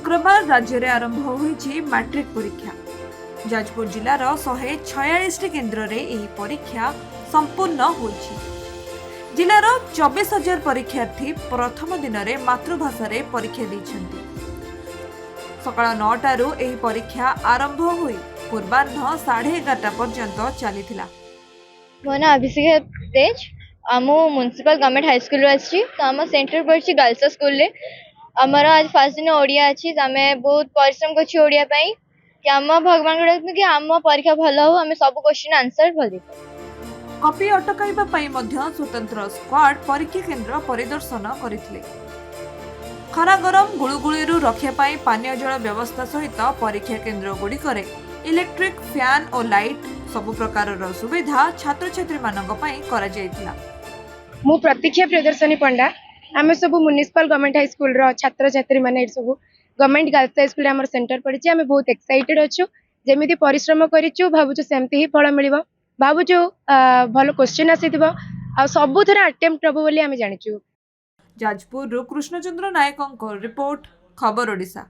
शुक्रवार राज्य में आरंभ होईछि मैट्रिक परीक्षा। जाजपुर जिलार 146 केन्द्र रे एही परीक्षा संपूर्ण होईछि। जिलार 24,000 परीक्षार्थी प्रथम दिन में मातृभाषा रे परीक्षा दैछन्ति। सकाळ 9टारू एही परीक्षा आरंभ होई पूर्वाह्न 11:30 पर्यंत चलीथिला। मो ना अभिषेक तेज आम म्युनिसिपल गवर्नमेंट हाई स्कूल आसी तो आम सेंटर पड़ी गर्ल्स स्कूल रे आमर आज फास्ट दिन ओडिया अच्छी आम बहुत परिश्रम कर ओडिया कि आम भगवान को कि आम परीक्षा भल हो आम सब क्वेश्चन आंसर भल। कॉपी अटकाइबा पई मध्य स्वतंत्र स्क्वाड परीक्षा केन्द्र परिदर्शन करथिले। खरा गरम गुळुगुळीरू रक्षा पाई पानीय जल व्यवस्था सहित परीक्षा केन्द्र गुड़िकरे इलेक्ट्रिक फैन और लाइट सब प्रकार सुविधा छात्र छात्री मानक पई करा जायतिला। मु प्रतीक्षा प्रियदर्शनी पंडा आम सब म्युनिसिपल गवर्नमेंट हाई स्कूल छात्र छात्री माने सब गवर्नमेंट गर्ल्स हाई स्कूल आम सेंटर पड़ी आम बहुत एक्साइटेड अच्छु जमी परिश्रम करूँ भावुँ सेमती ही फल मिल भावुँ भल क्वेश्चन आसीथिबो आ सबु थरा अटेम्प्ट हबो बोली आम जानिचु। जाजपुर कृष्णचंद्र नायक रिपोर्ट खबर ओडिशा।